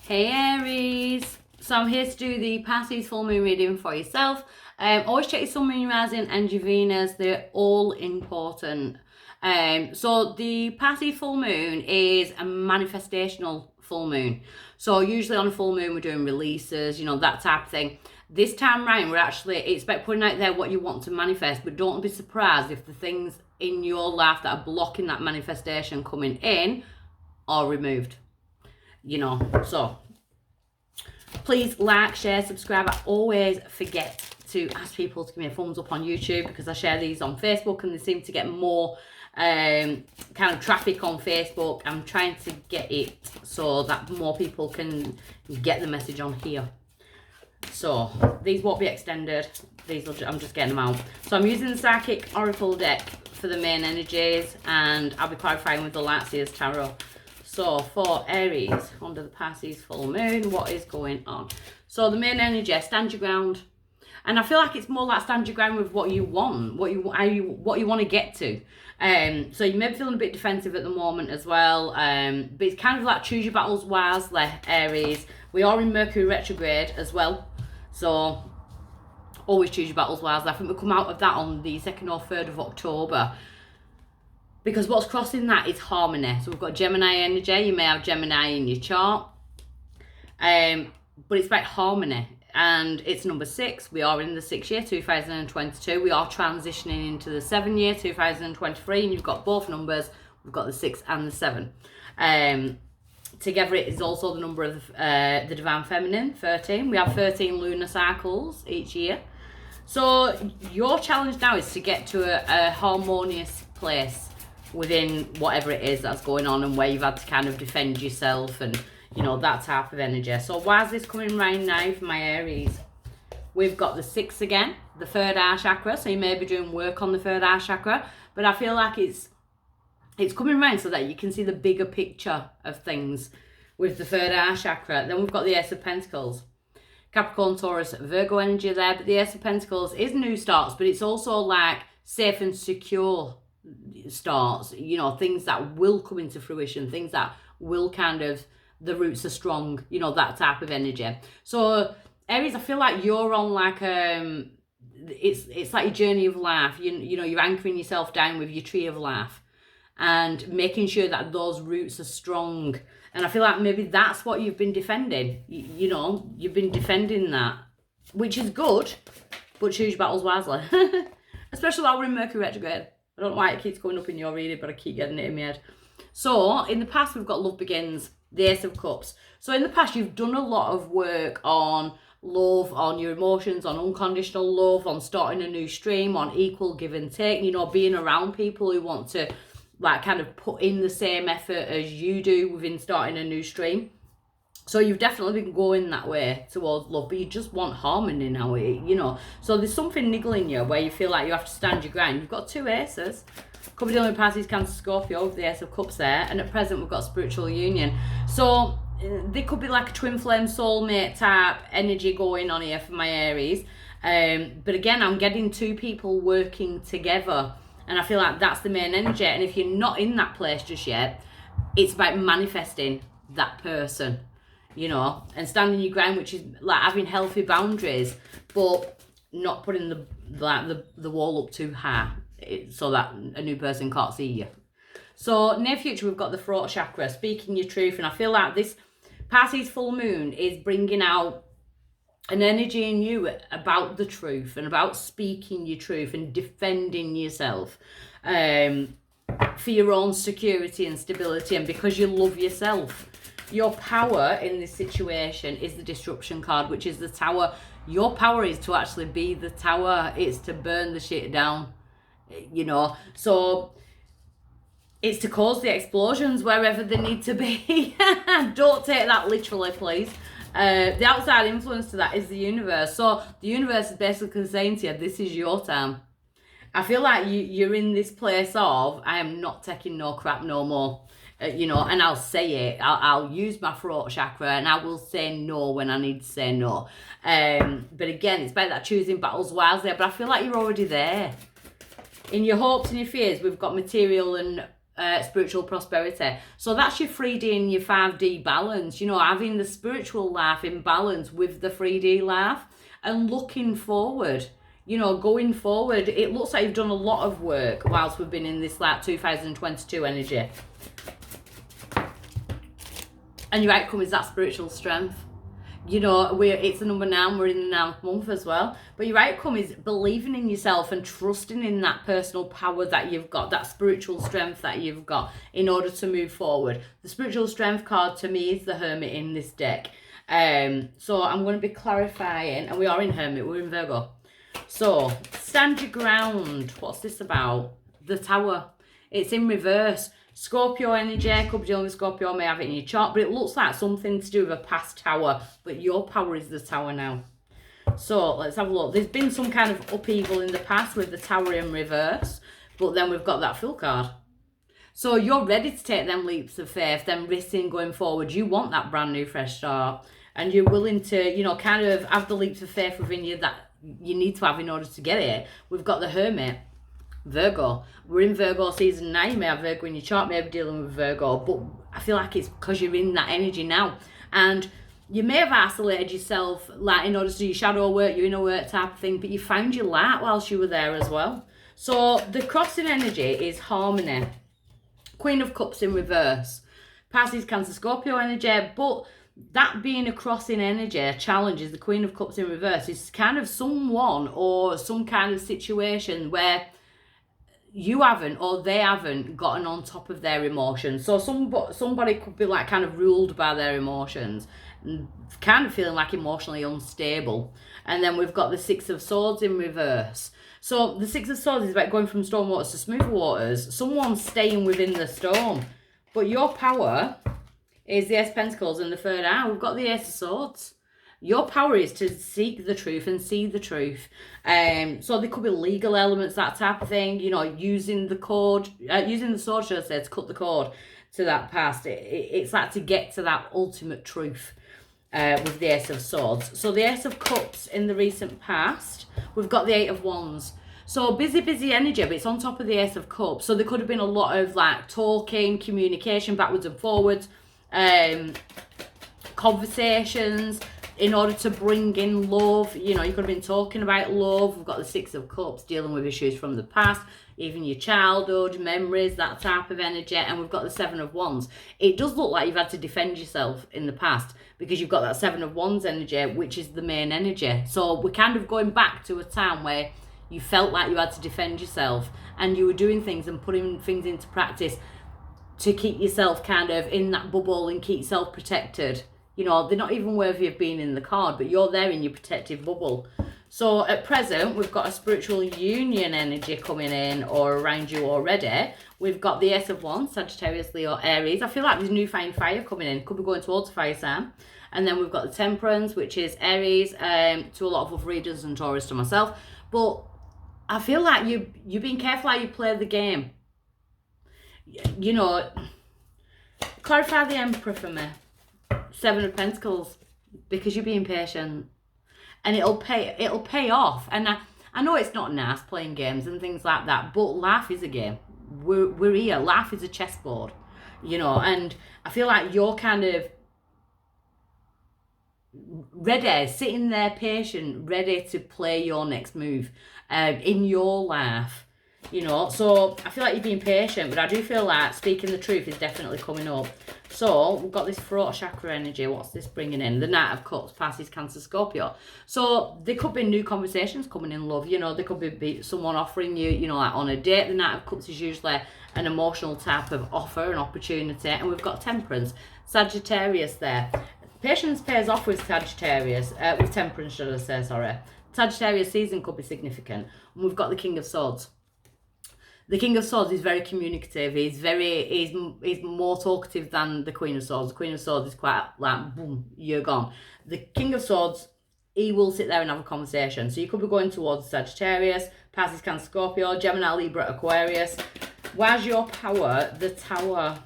Hey Aries, so I'm here to do the Pisces full moon reading for yourself. Always check your sun, moon, rising and your Venus, they're all important. So the Pisces full moon is a manifestational full moon. So usually on a full moon we're doing releases, that type of thing. This time round it's about putting out there what you want to manifest, but don't be surprised if the things in your life that are blocking that manifestation coming in are removed. So please like, share, subscribe. I always forget to ask people to give me a thumbs up on YouTube because I share these on Facebook and they seem to get more kind of traffic on Facebook. I'm trying to get it so that more people can get the message on here. So these won't be extended. I'm just getting them out. So I'm using the Psychic Oracle deck for the main energies, and I'll be clarifying with the Light Seers Tarot. So for Aries, under the Pisces full moon, what is going on? So the main energy, stand your ground. And I feel like it's more like stand your ground with what you want, what you want to get to. So you may be feeling a bit defensive at the moment as well. But it's kind of like choose your battles wisely, Aries. We are in Mercury retrograde as well. So always choose your battles wisely. I think we'll come out of that on the 2nd or 3rd of October. Because what's crossing that is harmony. So we've got Gemini energy. You may have Gemini in your chart. But it's about harmony. And it's number 6. We are in the 6th year, 2022. We are transitioning into the 7th year, 2023. And you've got both numbers. We've got the 6 and the 7. Together it is also the number of the Divine Feminine, 13. We have 13 lunar cycles each year. So your challenge now is to get to a harmonious place within whatever it is that's going on and where you've had to kind of defend yourself and that type of energy. So why is this coming right now for my Aries? We've got the 6 again, the 3rd eye chakra. So you may be doing work on the 3rd eye chakra, but I feel like it's coming around so that you can see the bigger picture of things with the 3rd eye chakra. Then we've got the Ace of Pentacles, Capricorn, Taurus, Virgo energy there. But the Ace of Pentacles is new starts, but it's also like safe and secure starts, things that will come into fruition, things that will kind of, the roots are strong, that type of energy. So Aries, I feel like you're on like it's like your journey of life. You're anchoring yourself down with your tree of life and making sure that those roots are strong. And I feel like maybe that's what you've been defending. You've been defending that, which is good, but choose your battles wisely. Especially while we're in Mercury retrograde. I don't know why it keeps coming up in your reading, but I keep getting it in my head. So, in the past, we've got Love Begins, the Ace of Cups. So, in the past, you've done a lot of work on love, on your emotions, on unconditional love, on starting a new stream, on equal give and take, being around people who want to, like, kind of put in the same effort as you do within starting a new stream. So you've definitely been going that way towards love, but you just want harmony now, So there's something niggling you where you feel like you have to stand your ground. You've got 2 aces. Could be dealing with Pisces, Cancer, Scorpio with the Ace of Cups there. And at present, we've got spiritual union. So there could be like a twin flame soulmate type energy going on here for my Aries. But again, I'm getting 2 people working together. And I feel like that's the main energy. And if you're not in that place just yet, it's about manifesting that person. And standing your ground, which is like having healthy boundaries, but not putting the wall up too high so that a new person can't see you. So near future, we've got the throat chakra, speaking your truth. And I feel like this Pisces full moon is bringing out an energy in you about the truth and about speaking your truth and defending yourself for your own security and stability, and because you love yourself. Your power in this situation is the disruption card, which is the tower. Your power is to actually be the tower. It's to burn the shit down, So it's to cause the explosions wherever they need to be. Don't take that literally, please. The outside influence to that is the universe. So the universe is basically saying to you, this is your time. I feel like you're in this place of, I am not taking no crap no more. And I'll say it. I'll use my throat chakra and I will say no when I need to say no. But again, it's about that choosing battles wisely. But I feel like you're already there. In your hopes and your fears, we've got material and spiritual prosperity. So that's your 3D and your 5D balance, you know, having the spiritual life in balance with the 3D life and looking forward, you know, going forward. It looks like you've done a lot of work whilst we've been in this like 2022 energy. And your outcome is that spiritual strength. You know, it's the number 9, we're in the 9th month as well. But your outcome is believing in yourself and trusting in that personal power that you've got, that spiritual strength that you've got in order to move forward. The spiritual strength card to me is the Hermit in this deck. So I'm going to be clarifying, and we are in Hermit, we're in Virgo. So, stand your ground. What's this about? The Tower. It's in reverse. Scorpio energy, could be dealing with Scorpio, may have it in your chart, but it looks like something to do with a past tower, but your power is the Tower now. So let's have a look. There's been some kind of upheaval in the past with the Tower in reverse, but then we've got that Fool card. So you're ready to take them leaps of faith, them risking going forward. You want that brand new fresh start, and you're willing to, you know, kind of have the leaps of faith within you that you need to have in order to get it. We've got the Hermit. Virgo. We're in Virgo season now. You may have Virgo in your chart, may be dealing with Virgo, but I feel like it's because you're in that energy now. And you may have isolated yourself like in order to do your shadow work, your inner work type of thing, but you found your light whilst you were there as well. So the crossing energy is harmony. Queen of Cups in reverse. Pisces, Cancer, Scorpio energy, but that being a crossing energy, a challenge is the Queen of Cups in reverse. It's kind of someone or some kind of situation where you haven't or they haven't gotten on top of their emotions. So somebody could be like kind of ruled by their emotions and kind of feeling like emotionally unstable. And then we've got the Six of Swords in reverse. So the Six of Swords is about going from storm waters to smooth waters. Someone's staying within the storm. But your power is the Ace of Pentacles and the third eye. We've got the Ace of Swords. Your power is to seek the truth and see the truth. So there could be legal elements, that type of thing. You know, using the cord, using the sword, should I say, to cut the cord to that past. It's like to get to that ultimate truth with the Ace of Swords. So the Ace of Cups in the recent past, we've got the Eight of Wands. So busy energy, but it's on top of the Ace of Cups. So there could have been a lot of like talking, communication backwards and forwards, conversations, in order to bring in love. You know, you could have been talking about love. We've got the Six of Cups, dealing with issues from the past, even your childhood, memories, that type of energy. And we've got the Seven of Wands. It does look like you've had to defend yourself in the past because you've got that Seven of Wands energy, which is the main energy. So we're kind of going back to a time where you felt like you had to defend yourself and you were doing things and putting things into practice to keep yourself kind of in that bubble and keep yourself protected. You know, they're not even worthy of being in the card, but you're there in your protective bubble. So at present, we've got a spiritual union energy coming in or around you already. We've got the Ace of Wands, Sagittarius, Leo, Aries. I feel like there's newfound fire coming in. Could be going towards a fire sign. And then we've got the Temperance, which is Aries, to a lot of other readers and Taurus to myself. But I feel like you're being careful how you play the game. You know, clarify the Emperor for me. Seven of Pentacles, because you're being patient and it'll pay off. And I know it's not nice playing games and things like that, but life is a game. We're here. Life is a chessboard, you know, and I feel like you're kind of ready, sitting there patient, ready to play your next move in your life, you know. So I feel like you're being patient, but I do feel like speaking the truth is definitely coming up. So we've got this throat chakra energy. What's this bringing in? The Knight of Cups, Pisces, Cancer, Scorpio. So there could be new conversations coming in love. You know, there could be someone offering you, you know, like on a date. The Knight of Cups is usually an emotional type of offer, an opportunity. And we've got Temperance, Sagittarius there. Patience pays off with Sagittarius, with Temperance, should I say, sorry. Sagittarius season could be significant. And we've got the King of Swords. The King of Swords is very communicative. He's more talkative than the Queen of Swords. The Queen of Swords is quite like, boom, you're gone. The King of Swords, he will sit there and have a conversation. So you could be going towards Sagittarius, Pisces, Cancer, Scorpio, Gemini, Libra, Aquarius. Where's your power? The Tower.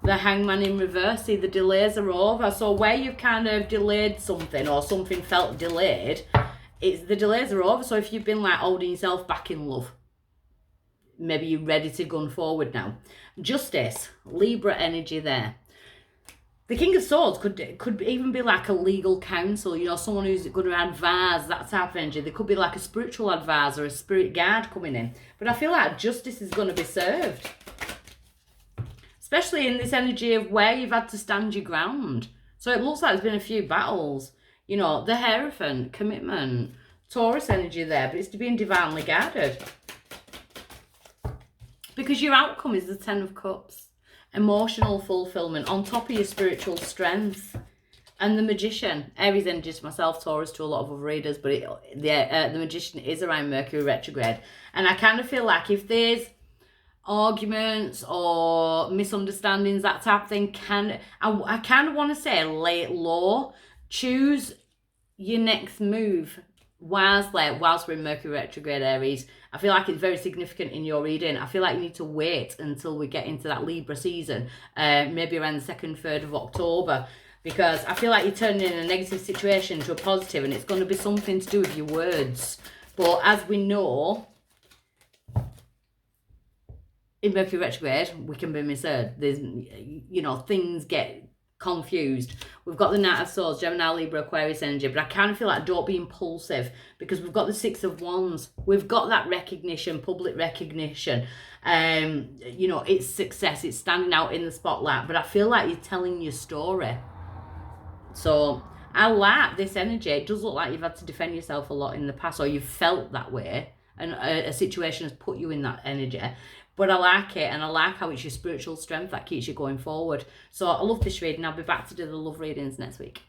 The Hangman in reverse. See, the delays are over. So where you've kind of delayed something or something felt delayed, the delays are over. So if you've been like holding yourself back in love, maybe you're ready to gun forward now. Justice, Libra energy there. The King of Swords could even be like a legal counsel, you know, someone who's going to advise, that type of energy. There could be like a spiritual advisor, a spirit guide coming in. But I feel like justice is going to be served. Especially in this energy of where you've had to stand your ground. So it looks like there's been a few battles. You know, the Hierophant, commitment, Taurus energy there, but it's being divinely guided. Because your outcome is the Ten of Cups. Emotional fulfillment on top of your spiritual strength. And the Magician, Aries energy to myself, Taurus to a lot of other readers, but the Magician is around Mercury retrograde. And I kind of feel like if there's arguments or misunderstandings, that type of thing, I kind of want to say lay it low. Choose your next move wisely whilst we're in Mercury retrograde, Aries. I feel like it's very significant in your reading. I feel like you need to wait until we get into that Libra season, maybe around the 2nd, 3rd of October, because I feel like you're turning in a negative situation to a positive, and it's going to be something to do with your words. But as we know, in Mercury retrograde, we can be misheard. There's, you know, things get confused. We've got the Knight of Swords, Gemini, Libra, Aquarius energy, but I kind of feel like don't be impulsive, because we've got the Six of Wands. We've got that recognition, public recognition. You know, it's success. It's standing out in the spotlight, but I feel like you're telling your story. So I like this energy. It does look like you've had to defend yourself a lot in the past, or you've felt that way, and a situation has put you in that energy. But I like it, and I like how it's your spiritual strength that keeps you going forward. So I love this reading. I'll be back to do the love readings next week.